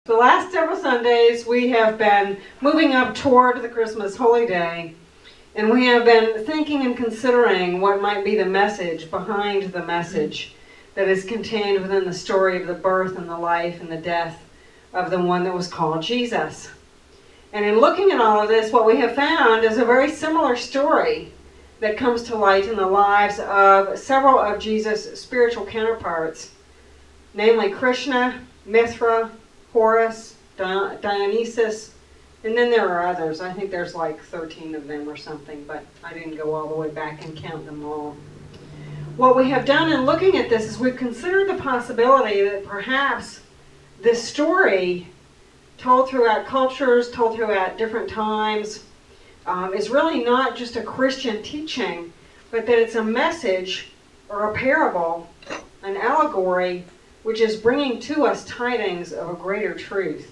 The last several Sundays we have been moving up toward the Christmas Holy Day, and we have been thinking and considering what might be the message behind the message that is contained within the story of the birth and the life and the death of the one that was called Jesus. And in looking at all of this, what we have found is a very similar story that comes to light in the lives of several of Jesus' spiritual counterparts, namely Krishna, Mithra, Horus, Dionysus, and then there are others. I think there's like 13 of them or something, but I didn't go all the way back and count them all. What we have done in looking at this is we've considered the possibility that perhaps this story, told throughout cultures, told throughout different times, is really not just a Christian teaching, but that it's a message or a parable, an allegory, which is bringing to us tidings of a greater truth.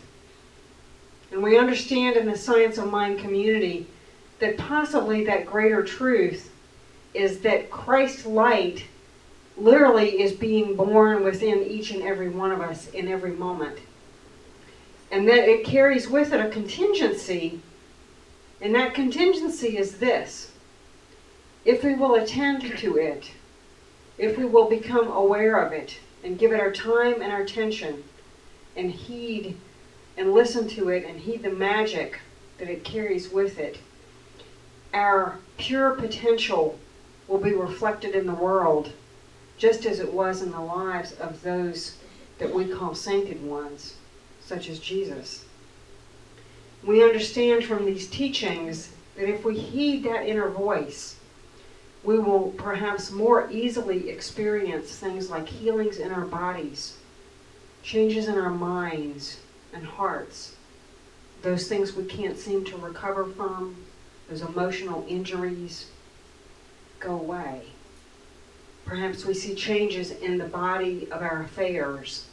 And we understand in the Science of Mind community that possibly that greater truth is that Christ's light literally is being born within each and every one of us in every moment. And that it carries with it a contingency, and that contingency is this: if we will attend to it, if we will become aware of it, and give it our time and our attention, and heed and listen to it, and heed the magic that it carries with it, our pure potential will be reflected in the world, just as it was in the lives of those that we call sainted ones, such as Jesus. We understand from these teachings that if we heed that inner voice, we will perhaps more easily experience things like healings in our bodies, changes in our minds and hearts, those things we can't seem to recover from, those emotional injuries go away. Perhaps we see changes in the body of our affairs,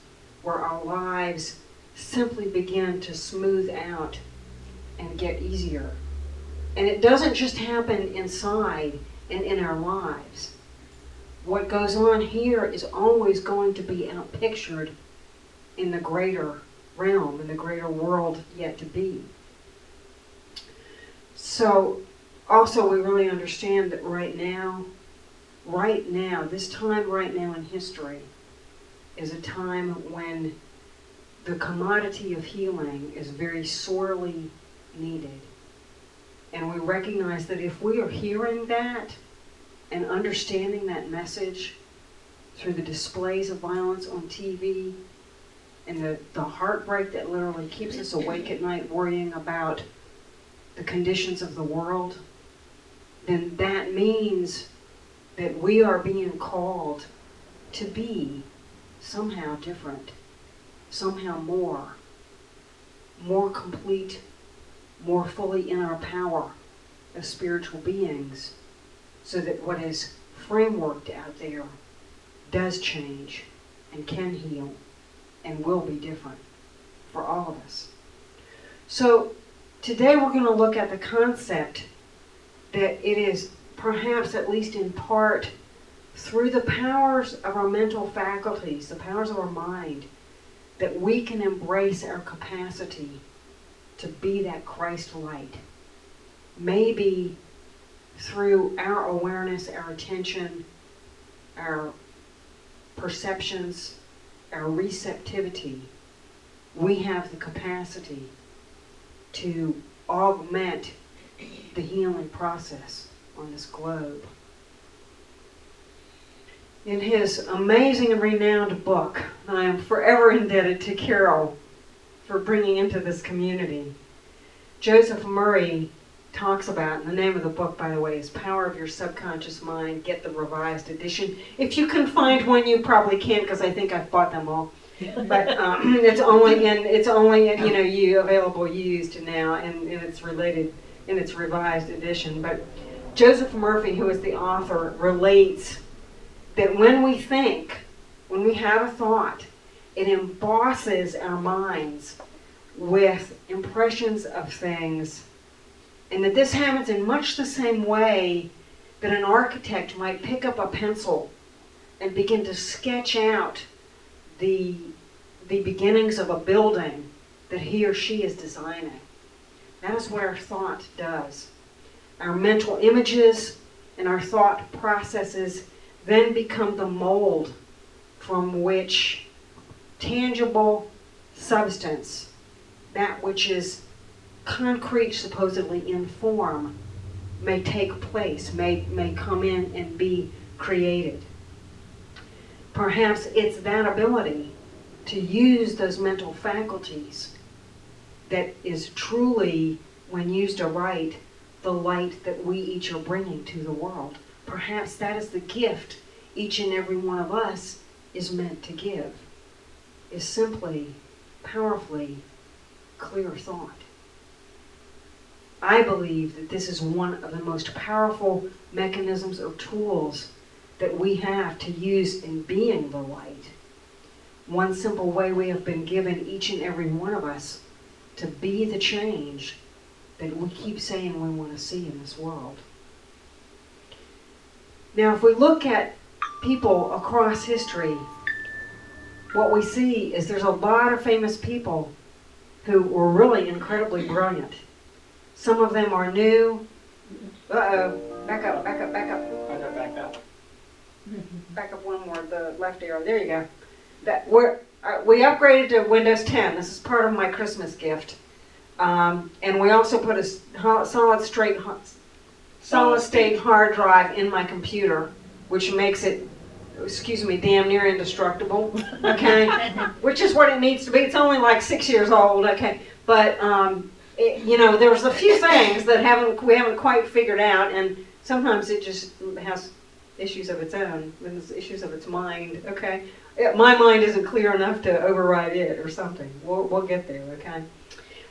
where our lives simply begin to smooth out and get easier. And it doesn't just happen inside and in our lives. What goes on here is always going to be outpictured in the greater realm, in the greater world yet to be. So also we really understand that right now, this time right now in history is a time when the commodity of healing is very sorely needed. And we recognize that if we are hearing that and understanding that message through the displays of violence on TV and the heartbreak that literally keeps us awake at night worrying about the conditions of the world, then that means that we are being called to be somehow different, somehow more complete, more fully in our power as spiritual beings, so that what is frameworked out there does change and can heal and will be different for all of us. So today we're going to look at the concept that it is perhaps, at least in part, through the powers of our mental faculties, the powers of our mind, that we can embrace our capacity to be that Christ light. Maybe through our awareness, our attention, our perceptions, our receptivity, we have the capacity to augment the healing process on this globe. In his amazing and renowned book, I am forever indebted to Carrey for bringing into this community, Joseph Murray talks about, and the name of the book, by the way, is Power of Your Subconscious Mind. Get the revised edition. If you can find one, you probably can't, because I think I've bought them all. But it's only in available used now, and it's related in its revised edition. But Joseph Murphy, who is the author, relates that when we think, when we have a thought, it embosses our minds with impressions of things, and that this happens in much the same way that an architect might pick up a pencil and begin to sketch out the beginnings of a building that he or she is designing. That is what our thought does. Our mental images and our thought processes then become the mold from which tangible substance, that which is concrete supposedly in form, may take place, may come in and be created. Perhaps it's that ability to use those mental faculties that is truly, when used aright, the light that we each are bringing to the world. Perhaps that is the gift each and every one of us is meant to give, is simply, powerfully, clear thought. I believe that this is one of the most powerful mechanisms or tools that we have to use in being the light. One simple way we have been given, each and every one of us, to be the change that we keep saying we want to see in this world. Now, if we look at people across history, what we see is there's a lot of famous people who were really incredibly brilliant. Some of them are new. Uh-oh. Back up. Back up. Back up one more, the left arrow. There you go. We upgraded to Windows 10. This is part of my Christmas gift. And we also put a solid state hard drive in my computer, which makes it, damn near indestructible. Okay? Which is what it needs to be. It's only like 6 years old. Okay? But, there's a few things that we haven't quite figured out, and sometimes it just has issues of its own, issues of its mind. Okay? My mind isn't clear enough to override it or something. We'll get there, okay?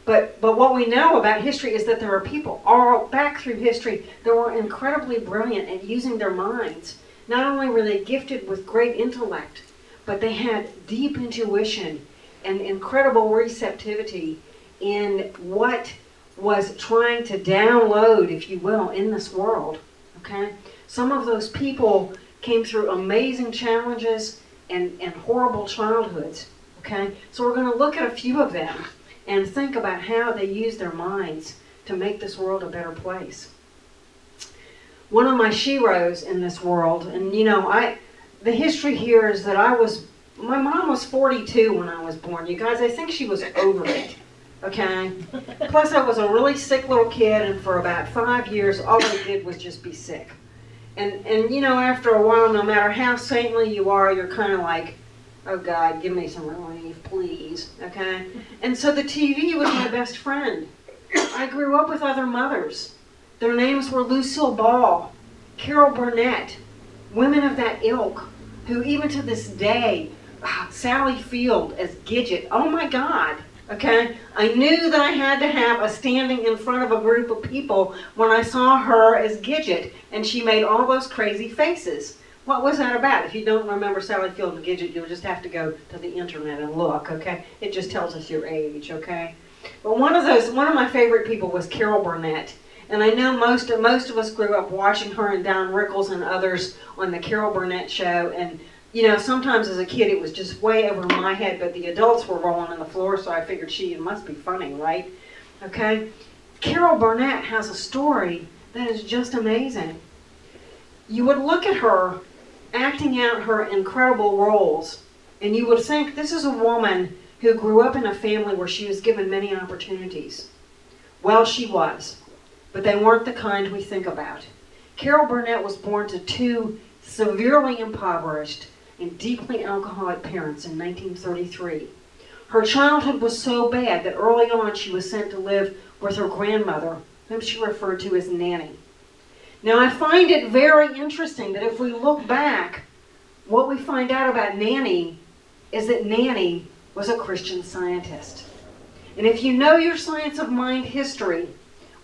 But what we know about history is that there are people all back through history that were incredibly brilliant at using their minds. Not only were they gifted with great intellect, but they had deep intuition and incredible receptivity in what was trying to download, if you will, in this world, okay? Some of those people came through amazing challenges and horrible childhoods, okay? So we're going to look at a few of them and think about how they use their minds to make this world a better place. One of my sheroes in this world, and the history here is that my mom was 42 when I was born. You guys, I think she was over it, okay? Plus I was a really sick little kid, and for about 5 years, all I did was just be sick. And after a while, no matter how saintly you are, you're kind of like, oh God, give me some relief, please, okay? And so the TV was my best friend. I grew up with other mothers. Their names were Lucille Ball, Carol Burnett, women of that ilk, who even to this day, Sally Field as Gidget, oh my God, okay? I knew that I had to have a standing in front of a group of people when I saw her as Gidget, and she made all those crazy faces. What was that about? If you don't remember Sally Field and Gidget, you'll just have to go to the internet and look, okay? It just tells us your age, okay? But one of my favorite people was Carol Burnett. And I know most of us grew up watching her and Don Rickles and others on the Carol Burnett show. And, sometimes as a kid it was just way over my head, but the adults were rolling on the floor, so I figured it must be funny, right? Okay? Carol Burnett has a story that is just amazing. You would look at her acting out her incredible roles, and you would think this is a woman who grew up in a family where she was given many opportunities. Well, she was, but they weren't the kind we think about. Carol Burnett was born to two severely impoverished and deeply alcoholic parents in 1933. Her childhood was so bad that early on she was sent to live with her grandmother, whom she referred to as Nanny. Now, I find it very interesting that if we look back, what we find out about Nanny is that Nanny was a Christian Scientist. And if you know your science of mind history,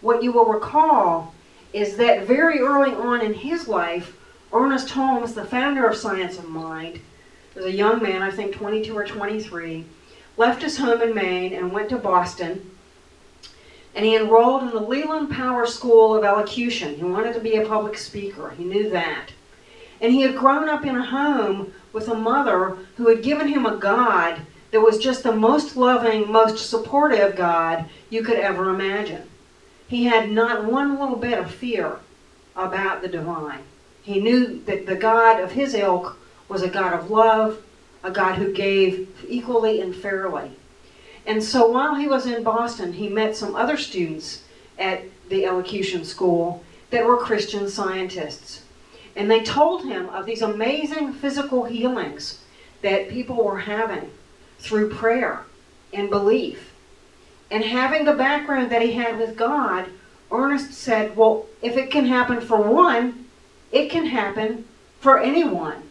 what you will recall is that very early on in his life, Ernest Holmes, the founder of Science of Mind, was a young man, I think 22 or 23, left his home in Maine and went to Boston, and he enrolled in the Leland Power School of Elocution. He wanted to be a public speaker. He knew that. And he had grown up in a home with a mother who had given him a God that was just the most loving, most supportive God you could ever imagine. He had not one little bit of fear about the divine. He knew that the God of his ilk was a God of love, a God who gave equally and fairly. And so while he was in Boston, he met some other students at the elocution school that were Christian Scientists. And they told him of these amazing physical healings that people were having through prayer and belief. And having the background that he had with God, Ernest said, well, if it can happen for one, it can happen for anyone.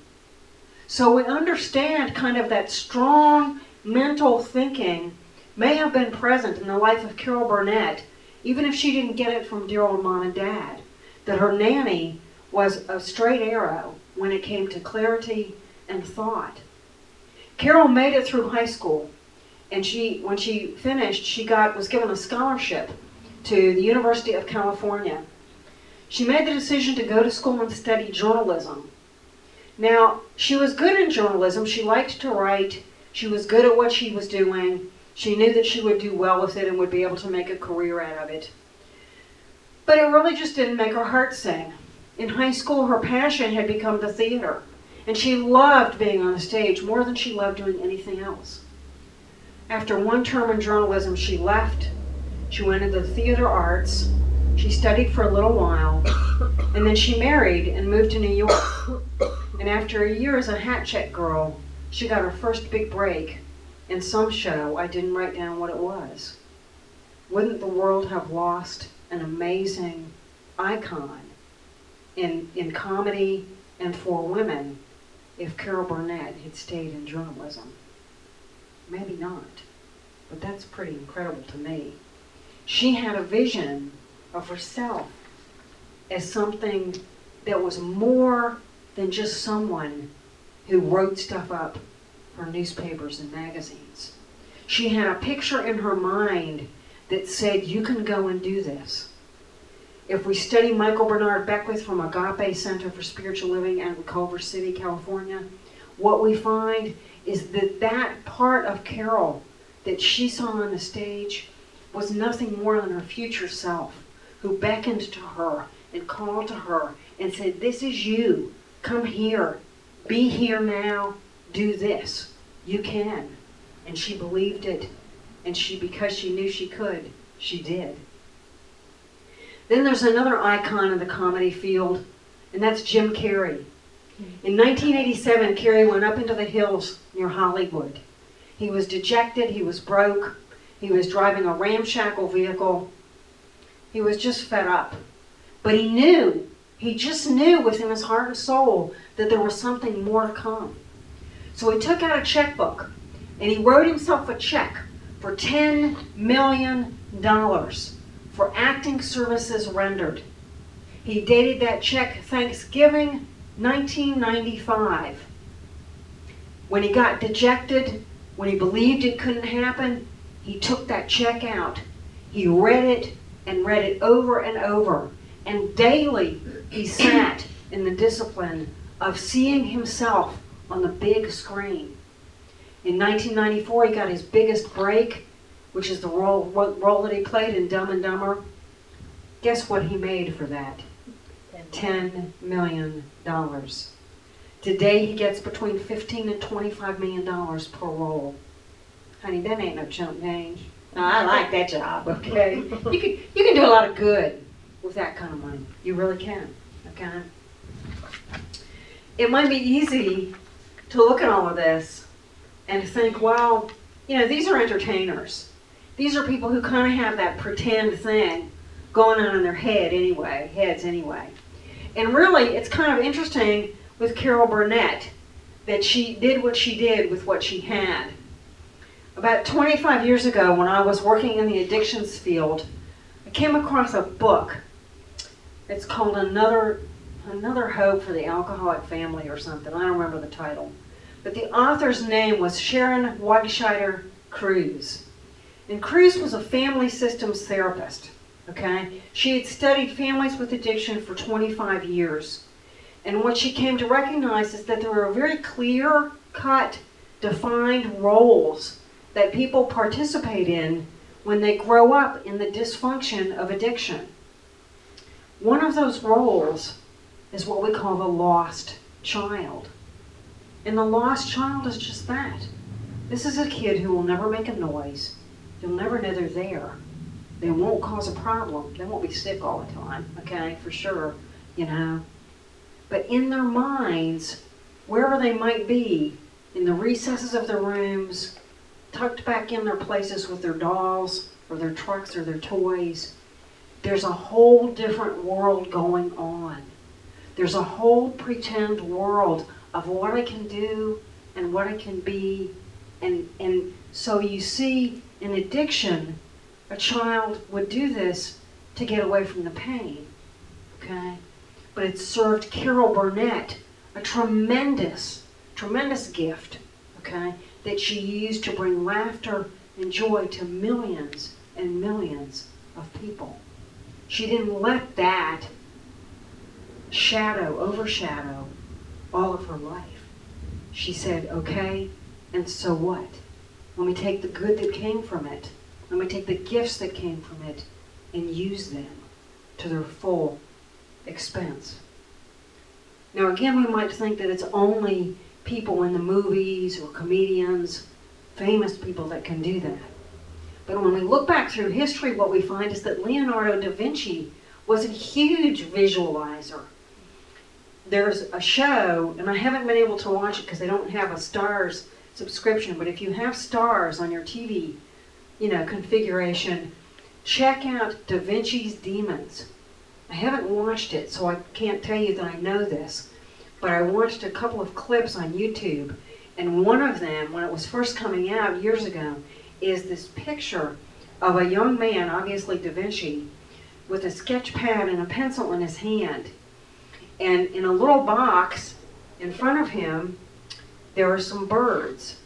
So we understand kind of that strong mental thinking may have been present in the life of Carol Burnett, even if she didn't get it from dear old mom and dad, that her nanny was a straight arrow when it came to clarity and thought. Carol made it through high school, and when she finished, she was given a scholarship to the University of California. She made the decision to go to school and study journalism. Now, she was good in journalism. She liked to write. She was good at what she was doing. She knew that she would do well with it and would be able to make a career out of it. But it really just didn't make her heart sing. In high school, her passion had become the theater, and she loved being on the stage more than she loved doing anything else. After one term in journalism, she left. She went into the theater arts. She studied for a little while, and then she married and moved to New York. And after a year as a hat check girl, she got her first big break in some show. I didn't write down what it was. Wouldn't the world have lost an amazing icon in comedy and for women if Carol Burnett had stayed in journalism? Maybe not, but that's pretty incredible to me. She had a vision of herself as something that was more than just someone who wrote stuff up for newspapers and magazines. She had a picture in her mind that said, you can go and do this. If we study Michael Bernard Beckwith from Agape Center for Spiritual Living out in Culver City, California, what we find is that that part of Carol that she saw on the stage was nothing more than her future self, who beckoned to her and called to her and said, this is you. Come here. Be here now. Do this. You can. And she believed it. And because she knew she could, she did. Then there's another icon in the comedy field, and that's Jim Carrey. In 1987, Carrey went up into the hills near Hollywood. He was dejected. He was broke. He was driving a ramshackle vehicle. He was just fed up. But he just knew within his heart and soul that there was something more to come. So he took out a checkbook and he wrote himself a check for $10 million for acting services rendered. He dated that check Thanksgiving 1995. When he got dejected, when he believed it couldn't happen, he took that check out. He read it and read it over and over. And daily he sat in the discipline of seeing himself on the big screen. In 1994, he got his biggest break, which is the role that he played in Dumb and Dumber. Guess what he made for that? $10 million. Today he gets between $15 and $25 million per role. Honey, that ain't no chump change. No, I like that job, okay? You can do a lot of good with that kind of money. You really can, okay? It might be easy to look at all of this and think, well, these are entertainers. These are people who kind of have that pretend thing going on in their heads anyway. And really, it's kind of interesting with Carol Burnett that she did what she did with what she had. About 25 years ago, when I was working in the addictions field, I came across a book. It's called Another Hope for the Alcoholic Family or something. I don't remember the title. But the author's name was Sharon Wegscheider Cruz. And Cruz was a family systems therapist, okay? She had studied families with addiction for 25 years. And what she came to recognize is that there were very clear-cut defined roles that people participate in when they grow up in the dysfunction of addiction. One of those roles is what we call the lost child. And the lost child is just that. This is a kid who will never make a noise. You'll never know they're there. They won't cause a problem. They won't be sick all the time, okay, for sure, you know. But in their minds, wherever they might be, in the recesses of their rooms, tucked back in their places with their dolls or their trucks or their toys, there's a whole different world going on. There's a whole pretend world of what I can do and what I can be. And so you see, in addiction, a child would do this to get away from the pain, okay? But it served Carol Burnett a tremendous gift, okay, that she used to bring laughter and joy to millions and millions of people. She didn't let that overshadow all of her life. She said, okay, and so what? Let me take the good that came from it. Let me take the gifts that came from it and use them to their full expense. Now again, we might think that it's only people in the movies or comedians, famous people that can do that. But when we look back through history, what we find is that Leonardo da Vinci was a huge visualizer. There's a show, and I haven't been able to watch it because I don't have a Starz subscription, but if you have Starz on your TV, configuration, check out Da Vinci's Demons. I haven't watched it, so I can't tell you that I know this, but I watched a couple of clips on YouTube, and one of them, when it was first coming out years ago, is this picture of a young man, obviously Da Vinci, with a sketch pad and a pencil in his hand. And in a little box in front of him, there are some birds.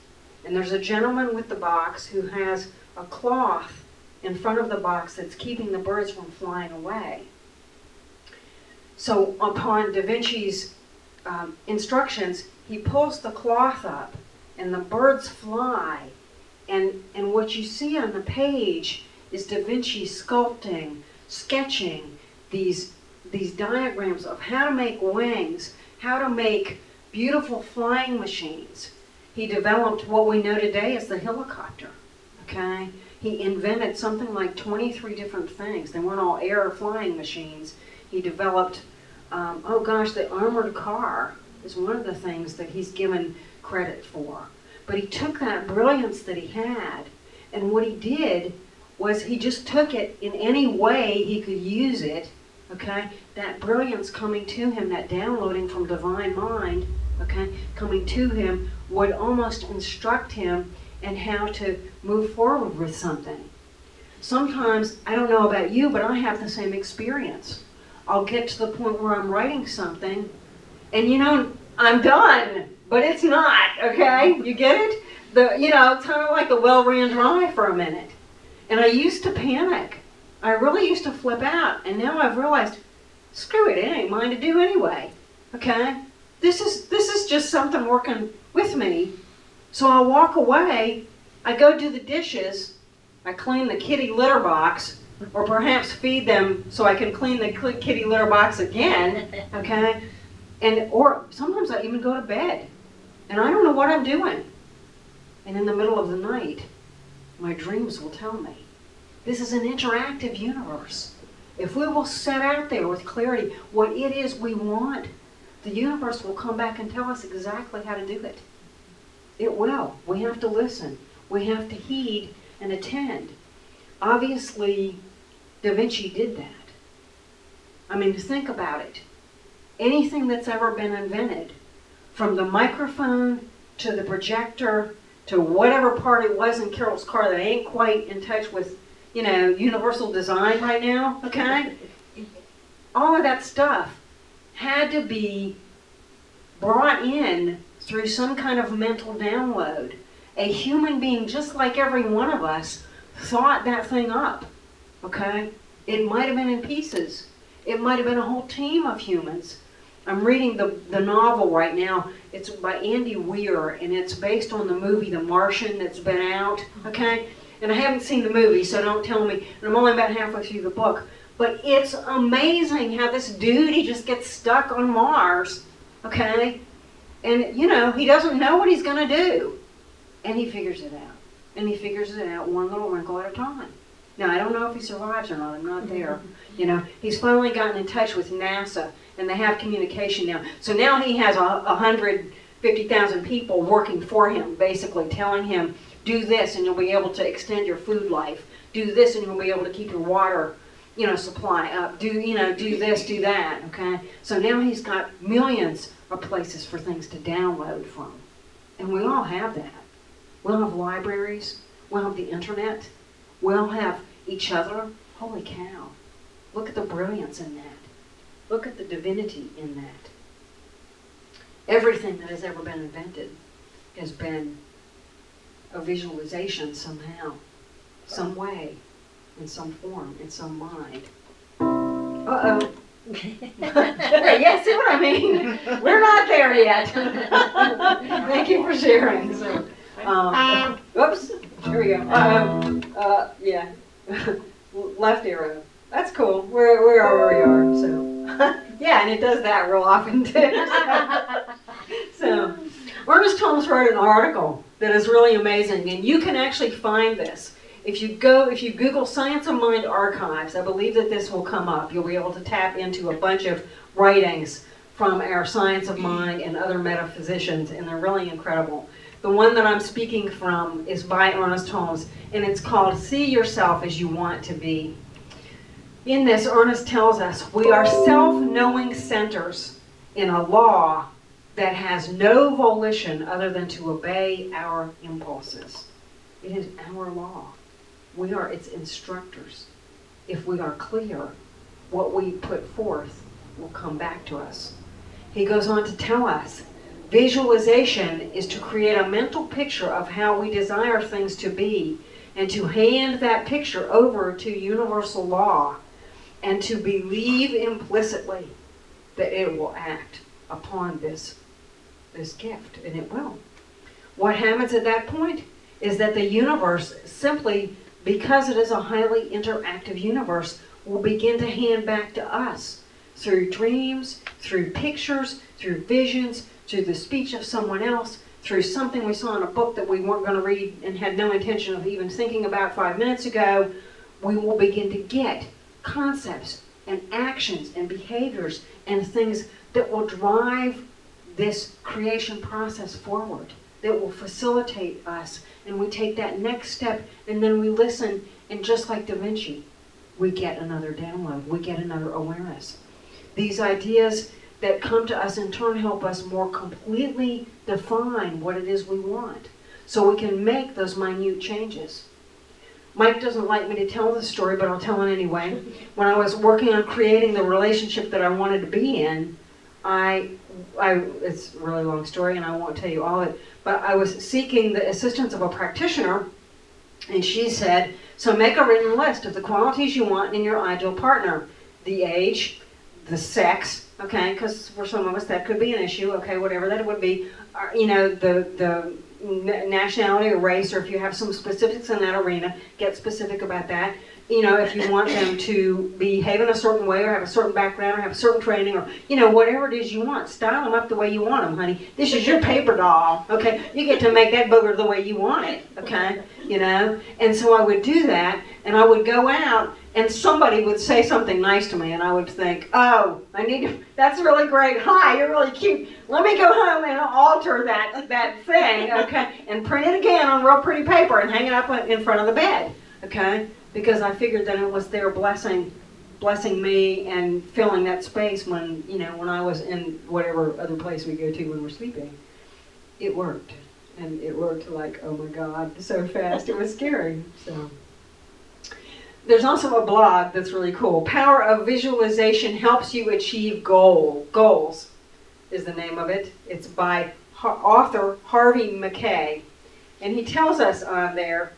And there's a gentleman with the box who has a cloth in front of the box that's keeping the birds from flying away. So upon Da Vinci's instructions, he pulls the cloth up and the birds fly. And what you see on the page is Da Vinci sculpting, sketching these diagrams of how to make wings, how to make beautiful flying machines. He developed what we know today as the helicopter, okay? He invented something like 23 different things. They weren't all air flying machines. He developed, the armored car is one of the things that he's given credit for. But he took that brilliance that he had, and what he did was he just took it in any way he could use it, okay? That brilliance coming to him, that downloading from divine mind, okay, coming to him would almost instruct him in how to move forward with something. Sometimes, I don't know about you, but I have the same experience. I'll get to the point where I'm writing something, and I'm done, but it's not, okay? You get it? It's kind of like the well ran dry for a minute. And I used to panic. I really used to flip out, and now I've realized, screw it ain't mine to do anyway, okay? This is just something working with me. So I'll walk away, I go do the dishes, I clean the kitty litter box, or perhaps feed them so I can clean the kitty litter box again, okay? Or sometimes I even go to bed, and I don't know what I'm doing. And in the middle of the night, my dreams will tell me. This is an interactive universe. If we will set out there with clarity what it is we want, the universe will come back and tell us exactly how to do it. It will. We have to listen. We have to heed and attend. Obviously, Da Vinci did that. I mean, think about it. Anything that's ever been invented, from the microphone to the projector to whatever part it was in Carol's car that ain't quite in touch with, universal design right now, okay? All of that stuff had to be brought in through some kind of mental download. A human being, just like every one of us, thought that thing up, okay? It might have been in pieces. It might have been a whole team of humans. I'm reading the novel right now. It's by Andy Weir, and it's based on the movie The Martian that's been out, okay? And I haven't seen the movie, so don't tell me. And I'm only about halfway through the book. But it's amazing how this dude, he just gets stuck on Mars, okay? And, you know, he doesn't know what he's going to do. And he figures it out. And he figures it out one little wrinkle at a time. Now, I don't know if he survives or not. I'm not there. You know, he's finally gotten in touch with NASA, and they have communication now. So now he has 150,000 people working for him, basically telling him, do this and you'll be able to extend your food life. Do this and you'll be able to keep your water, you know, supply up. Do this, do that, okay? So now he's got millions of places for things to download from. And we all have that. We'll have libraries. We'll have the internet. We'll have each other. Holy cow. Look at the brilliance in that. Look at the divinity in that. Everything that has ever been invented has been a visualization somehow, some way, in some form, in some mind. Uh-oh. Yeah, see what I mean? We're not there yet. Thank you for sharing. So, oops, here we go. Yeah, left arrow. That's cool. We are where we are. So, yeah, and it does that real often too. So, Ernest Holmes wrote an article that is really amazing, and you can actually find this. If you Google Science of Mind Archives, I believe that this will come up. You'll be able to tap into a bunch of writings from our Science of Mind and other metaphysicians, and they're really incredible. The one that I'm speaking from is by Ernest Holmes, and it's called See Yourself as You Want to Be. In this, Ernest tells us we are self-knowing centers in a law that has no volition other than to obey our impulses. It is our law. We are its instructors. If we are clear, what we put forth will come back to us. He goes on to tell us, visualization is to create a mental picture of how we desire things to be, and to hand that picture over to universal law, and to believe implicitly that it will act upon this gift, and it will. What happens at that point is that the universe, simply because it is a highly interactive universe, will begin to hand back to us through dreams, through pictures, through visions, through the speech of someone else, through something we saw in a book that we weren't going to read and had no intention of even thinking about 5 minutes ago. We will begin to get concepts and actions and behaviors and things that will drive this creation process forward, that will facilitate us. And we take that next step, and then we listen, and just like Da Vinci, we get another download, we get another awareness. These ideas that come to us in turn help us more completely define what it is we want, so we can make those minute changes. Mike doesn't like me to tell this story, but I'll tell it anyway. When I was working on creating the relationship that I wanted to be in, it's a really long story and I won't tell you all of it, but I was seeking the assistance of a practitioner, and she said, so make a written list of the qualities you want in your ideal partner. The age, the sex, okay, because for some of us that could be an issue, okay, whatever that would be, you know, the nationality or race, or if you have some specifics in that arena, get specific about that. You know, if you want them to behave in a certain way, or have a certain background, or have a certain training, or, you know, whatever it is you want, style them up the way you want them, honey. This is your paper doll, okay? You get to make that booger the way you want it, okay? You know? And so I would do that, and I would go out, and somebody would say something nice to me, and I would think, oh, that's really great. Hi, you're really cute. Let me go home and alter that thing, okay? And print it again on real pretty paper and hang it up in front of the bed, okay? Because I figured that it was their blessing me and filling that space when I was in whatever other place we go to when we're sleeping. It worked. And it worked like, oh my God, so fast. It was scary. So there's also a blog that's really cool. Power of Visualization Helps You Achieve Goals is the name of it. It's by author Harvey McKay. And he tells us on there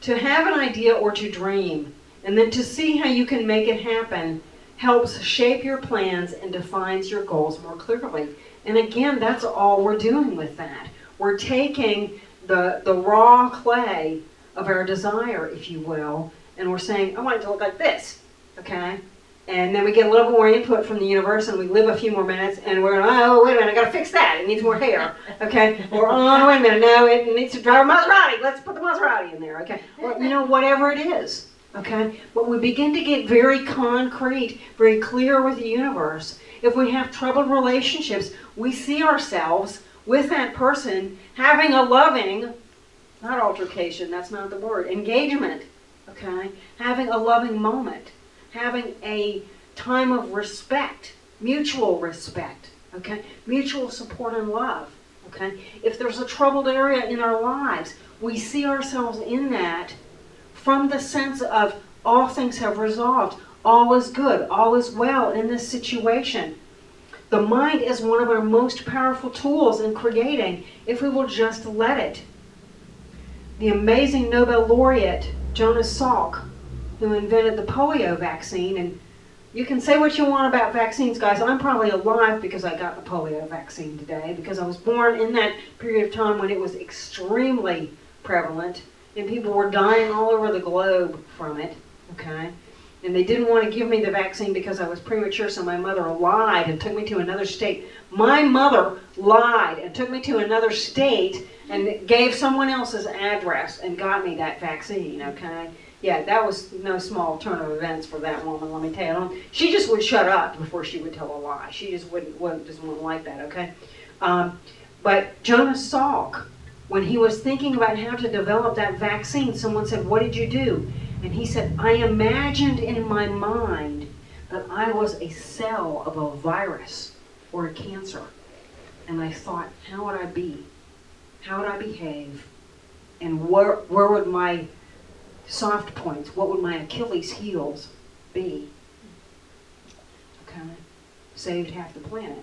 to have an idea or to dream, and then to see how you can make it happen. helps shape your plans and defines your goals more clearly. And again, that's all we're doing with that. We're taking the raw clay of our desire, if you will, and we're saying, I want it to look like this, okay? And then we get a little more input from the universe, and we live a few more minutes, and we're, oh, wait a minute, I gotta fix that. It needs more hair, okay? Or, oh, wait a minute, no, it needs to drive a Maserati. Let's put the Maserati in there, okay? Or, you know, whatever it is, okay? But we begin to get very concrete, very clear with the universe. If we have troubled relationships, we see ourselves with that person having a loving, not altercation, that's not the word, engagement, okay? Having a loving moment. Having a time of respect, mutual respect, okay? Mutual support and love, okay? If there's a troubled area in our lives, we see ourselves in that from the sense of all things have resolved, all is good, all is well in this situation. The mind is one of our most powerful tools in creating if we will just let it. The amazing Nobel laureate, Jonas Salk, who invented the polio vaccine, and you can say what you want about vaccines, guys. I'm probably alive because I got the polio vaccine today, because I was born in that period of time when it was extremely prevalent, and people were dying all over the globe from it, okay? And they didn't want to give me the vaccine because I was premature, so my mother lied and took me to another state. My mother lied and took me to another state and gave someone else's address and got me that vaccine, okay? Yeah, that was no small turn of events for that woman, let me tell you. She just would shut up before she would tell a lie. She just wouldn't like that, okay? But Jonas Salk, when he was thinking about how to develop that vaccine, someone said, what did you do? And he said, I imagined in my mind that I was a cell of a virus or a cancer. And I thought, how would I be? How would I behave? And where would my soft points, what would my Achilles heels be? Okay, saved half the planet.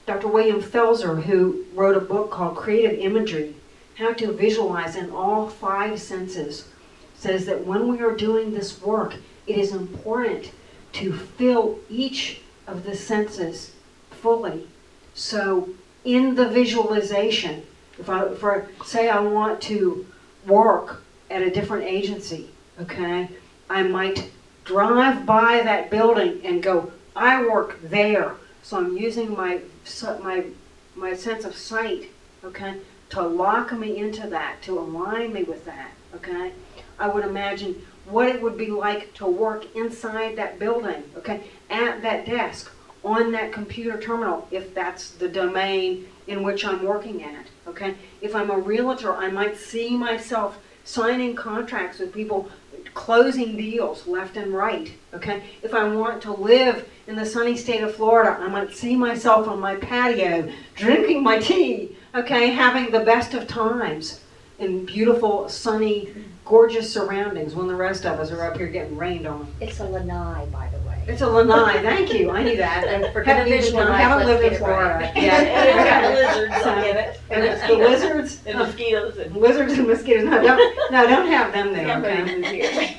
Dr. William Felser, who wrote a book called Creative Imagery, How to Visualize in All 5 Senses, says that when we are doing this work, it is important to fill each of the senses fully. So in the visualization, if I say I want to work at a different agency, okay, I might drive by that building and go, I work there. So I'm using my sense of sight, okay, to lock me into that, to align me with that, okay. I would imagine what it would be like to work inside that building, okay, at that desk, on that computer terminal, if that's the domain in which I'm working at, okay. If I'm a realtor, I might see myself signing contracts with people, closing deals left and right, okay? If I want to live in the sunny state of Florida, I might see myself on my patio, drinking my tea, okay, having the best of times in beautiful, sunny, gorgeous surroundings when the rest of us are up here getting rained on. It's a lanai, by the way. It's a lanai, thank you, I knew that. I haven't lived in Florida. Right. Yeah. It's got lizards in it. And it's the lizards? And mosquitoes. And Lizards and mosquitoes. No, don't have them there, okay?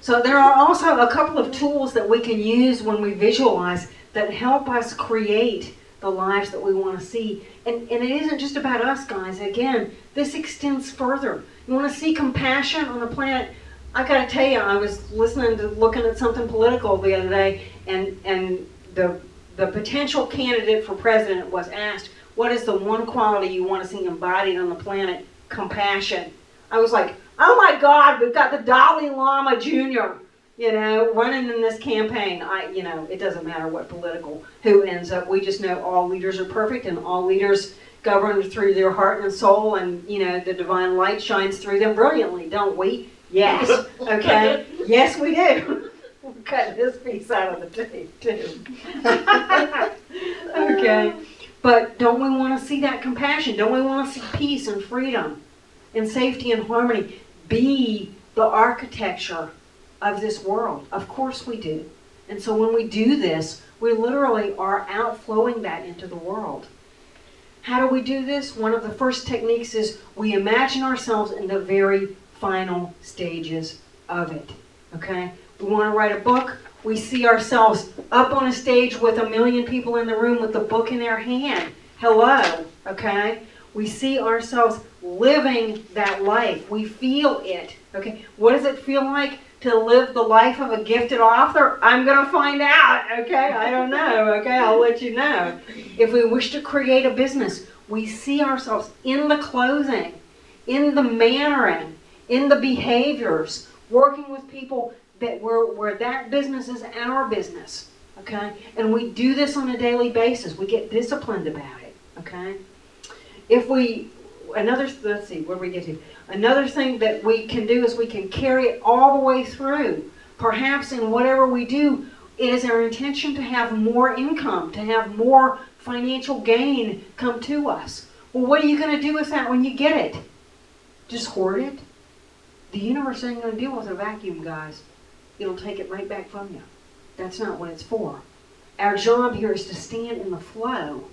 So there are also a couple of tools that we can use when we visualize that help us create the lives that we want to see. And it isn't just about us, guys. Again, this extends further. You want to see compassion on the planet? I got to tell you, I was looking at something political the other day, and the potential candidate for president was asked, what is the one quality you want to see embodied on the planet? Compassion. I was like, oh my God, we've got the Dalai Lama Jr., running in this campaign. It doesn't matter what who ends up. We just know all leaders are perfect and all leaders govern through their heart and soul, and, the divine light shines through them brilliantly, don't we? Yes. Okay? Yes, we do. We'll cut this piece out of the tape, too. Okay. But don't we want to see that compassion? Don't we want to see peace and freedom and safety and harmony be the architecture of this world? Of course we do. And so when we do this, we literally are outflowing that into the world. How do we do this? One of the first techniques is we imagine ourselves in the very final stages of it. Okay? We want to write a book. We see ourselves up on a stage with 1 million people in the room with the book in their hand. Hello, okay? We see ourselves living that life. We feel it, okay? What does it feel like to live the life of a gifted author? I'm going to find out, okay? I don't know, okay? I'll let you know. If we wish to create a business, we see ourselves in the closing, in the mannering, in the behaviors, working with people that where that business is our business, okay? And we do this on a daily basis. We get disciplined about it, okay? Let's see, where do we get to? Another thing that we can do is we can carry it all the way through. Perhaps in whatever we do, it is our intention to have more income, to have more financial gain come to us. Well, what are you going to do with that when you get it? Just hoard it? The universe ain't going to deal with a vacuum, guys. It'll take it right back from you. That's not what it's for. Our job here is to stand in the flow,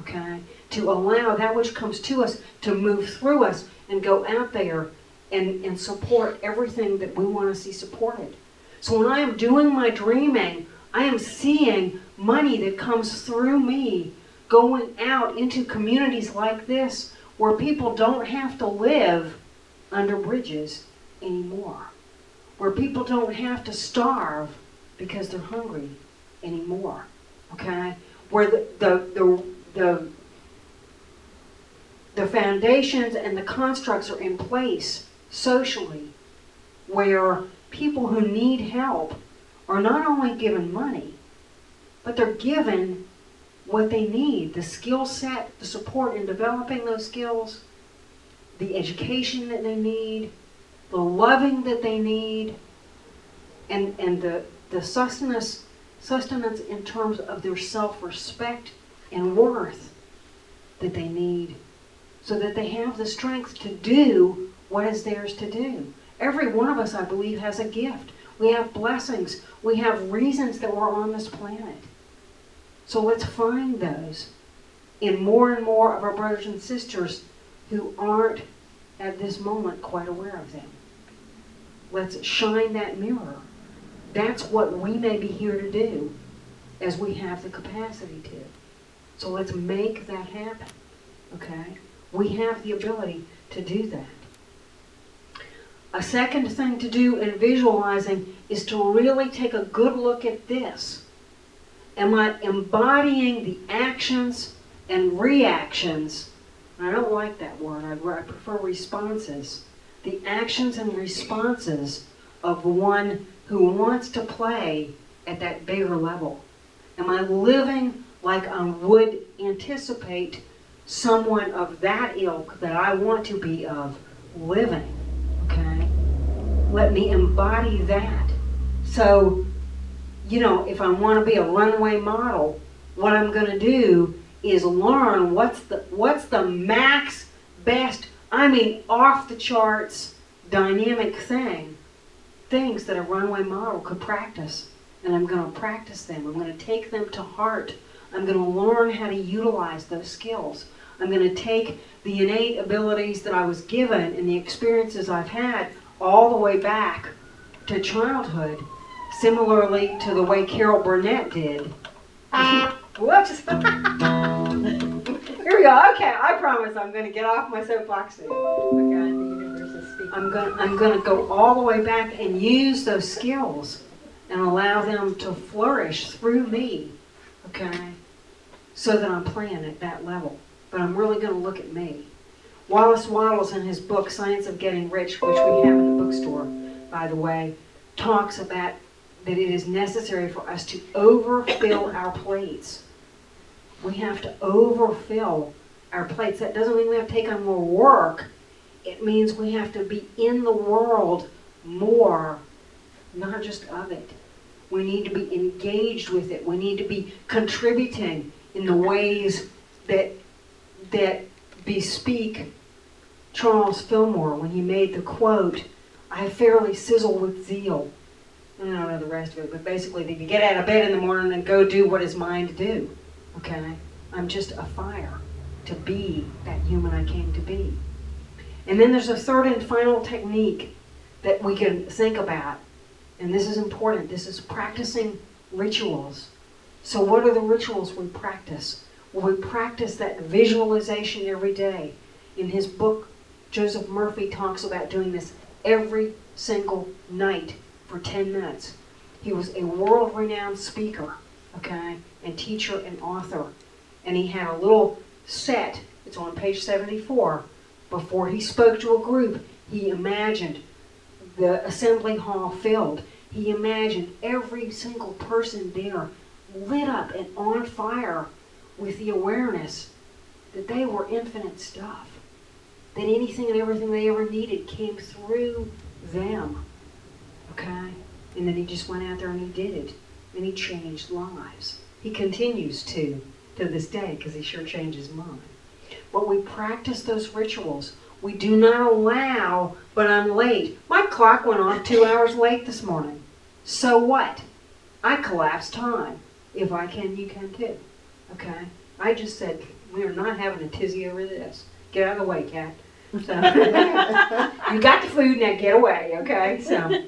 okay? To allow that which comes to us to move through us and go out there and support everything that we want to see supported. So when I am doing my dreaming, I am seeing money that comes through me going out into communities like this where people don't have to live under bridges anymore. Where people don't have to starve because they're hungry anymore. Okay? Where the foundations and the constructs are in place socially, where people who need help are not only given money, but they're given what they need, the skill set, the support in developing those skills, the education that they need, the loving that they need, and the sustenance in terms of their self-respect and worth that they need, so that they have the strength to do what is theirs to do. Every one of us, I believe, has a gift. We have blessings. We have reasons that we're on this planet. So let's find those in more and more of our brothers and sisters who aren't at this moment quite aware of them. Let's shine that mirror. That's what we may be here to do as we have the capacity to. So let's make that happen, okay? We have the ability to do that. A second thing to do in visualizing is to really take a good look at this. Am I embodying the actions and reactions? I don't like that word. I prefer responses. The actions and responses of one who wants to play at that bigger level. Am I living like I would anticipate someone of that ilk that I want to be of living? Okay? Let me embody that. So, if I want to be a runway model, what I'm going to do is learn what's the max best, off the charts dynamic things that a runway model could practice. And I'm going to practice them. I'm going to take them to heart. I'm going to learn how to utilize those skills. I'm going to take the innate abilities that I was given and the experiences I've had all the way back to childhood, similarly to the way Burnett did. Whoops! Here we go. Okay, I promise I'm going to get off my soapbox soon. Okay, the universe is speaking. I'm going to go all the way back and use those skills and allow them to flourish through me, okay, so that I'm playing at that level. But I'm really going to look at me. Wallace Wattles, in his book, Science of Getting Rich, which we have in the bookstore, by the way, talks about that it is necessary for us to overfill our plates. We have to overfill our plates. That doesn't mean we have to take on more work. It means we have to be in the world more, not just of it. We need to be engaged with it. We need to be contributing in the ways that bespeak Charles Fillmore when he made the quote, "I fairly sizzle with zeal." I don't know the rest of it, but basically that you get out of bed in the morning and go do what is mine to do. Okay? I'm just a fire to be that human I came to be. And then there's a third and final technique that we can think about And this is important. This is practicing rituals. So what are the rituals we practice? Well, we practice that visualization every day. In his book, Joseph Murphy talks about doing this every single night for 10 minutes. He was a world-renowned speaker, okay, and teacher and author. And he had a little set, it's on page 74, before he spoke to a group, he imagined the assembly hall filled. He imagined every single person there lit up and on fire with the awareness that they were infinite stuff. That anything and everything they ever needed came through them. Okay? And then he just went out there and he did it. And he changed lives. He continues to this day, because he sure changes mine. But we practice those rituals. We do not allow, but I'm late. My clock went off 2 hours late this morning. So what? I collapse time. If I can, you can too. Okay? I just said, we are not having a tizzy over this. Get out of the way, Kat. So, you got the food, now get away, okay? So,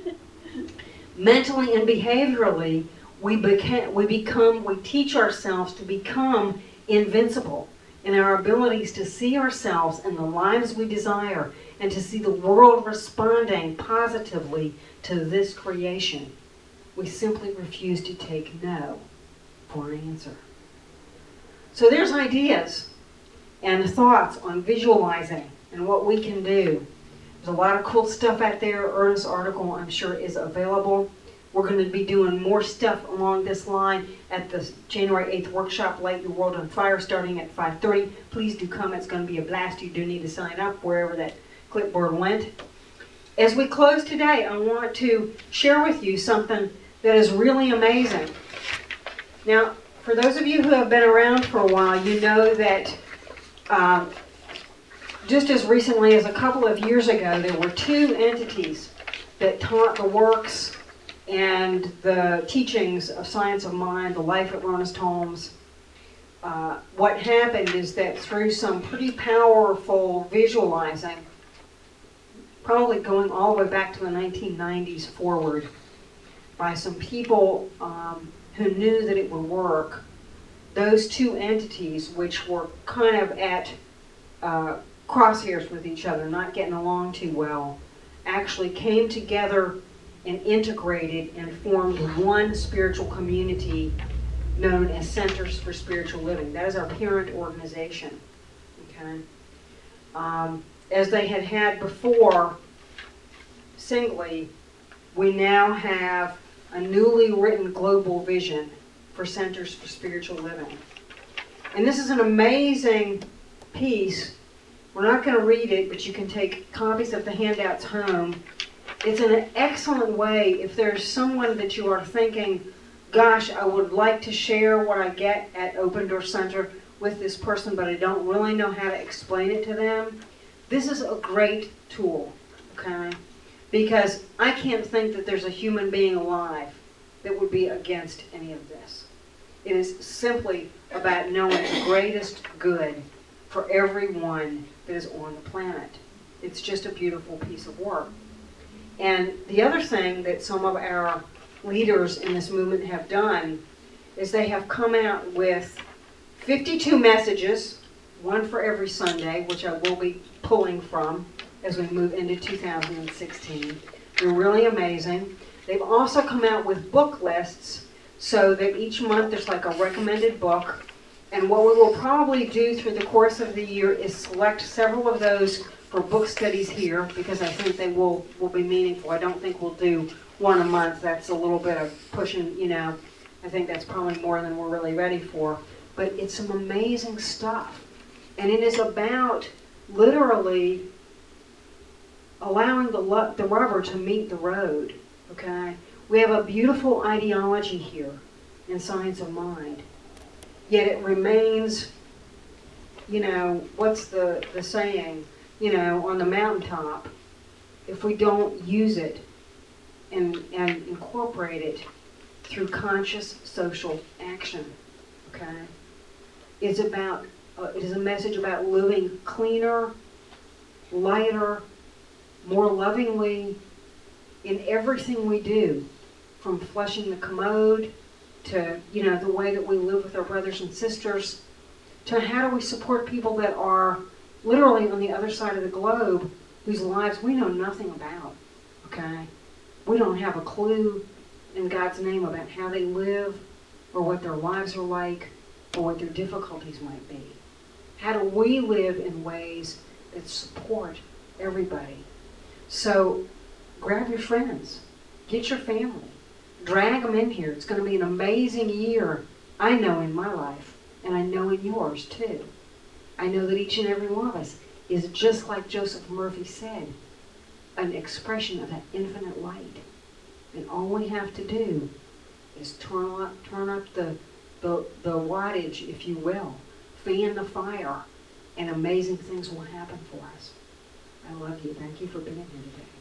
mentally and behaviorally, we teach ourselves to become invincible in our abilities to see ourselves and the lives we desire and to see the world responding positively to this creation. We simply refuse to take no for an answer. So there's ideas and thoughts on visualizing and what we can do. There's a lot of cool stuff out there. Ernest's article, I'm sure, is available. We're going to be doing more stuff along this line at the January 8th workshop, Light Your World on Fire, starting at 5:30. Please do come. It's going to be a blast. You do need to sign up wherever that clipboard went. As we close today, I want to share with you something that is really amazing. Now, for those of you who have been around for a while, you know that just as recently as a couple of years ago, there were two entities that taught the works and the teachings of Science of Mind, the life of Ernest Holmes. What happened is that through some pretty powerful visualizing, probably going all the way back to the 1990s forward, by some people who knew that it would work, those two entities, which were kind of at crosshairs with each other, not getting along too well, actually came together and integrated and formed one spiritual community known as Centers for Spiritual Living. That is our parent organization. Okay? As they had had before, singly, we now have a newly written global vision for Centers for Spiritual Living. And this is an amazing piece. We're not going to read it, but you can take copies of the handouts home. It's an excellent way if there's someone that you are thinking, gosh, I would like to share what I get at Open Door Center with this person, but I don't really know how to explain it to them. This is a great tool, okay? Because I can't think that there's a human being alive that would be against any of this. It is simply about knowing the greatest good for everyone that is on the planet. It's just a beautiful piece of work. And the other thing that some of our leaders in this movement have done is they have come out with 52 messages, one for every Sunday, which I will be pulling from as we move into 2016. They're really amazing. They've also come out with book lists so that each month there's like a recommended book. And what we will probably do through the course of the year is select several of those for book studies here, because I think they will be meaningful. I don't think we'll do one a month. That's a little bit of pushing, you know. I think that's probably more than we're really ready for. But it's some amazing stuff. And it is about literally allowing the rubber to meet the road, okay? We have a beautiful ideology here in Science of Mind, yet it remains, you know, what's the saying, you know, on the mountaintop, if we don't use it and incorporate it through conscious social action, okay? It's about, it is a message about living cleaner, lighter, more lovingly in everything we do. from flushing the commode to, the way that we live with our brothers and sisters, to how do we support people that are literally on the other side of the globe whose lives we know nothing about, okay? We don't have a clue in God's name about how they live or what their lives are like or what their difficulties might be. How do we live in ways that support everybody? So grab your friends, get your family, drag them in here. It's going to be an amazing year, I know, in my life, and I know in yours too. I know that each and every one of us is, just like Joseph Murphy said, an expression of that infinite light. And all we have to do is turn up the wattage, if you will, fan the fire, and amazing things will happen for us. I love you. Thank you for being here today.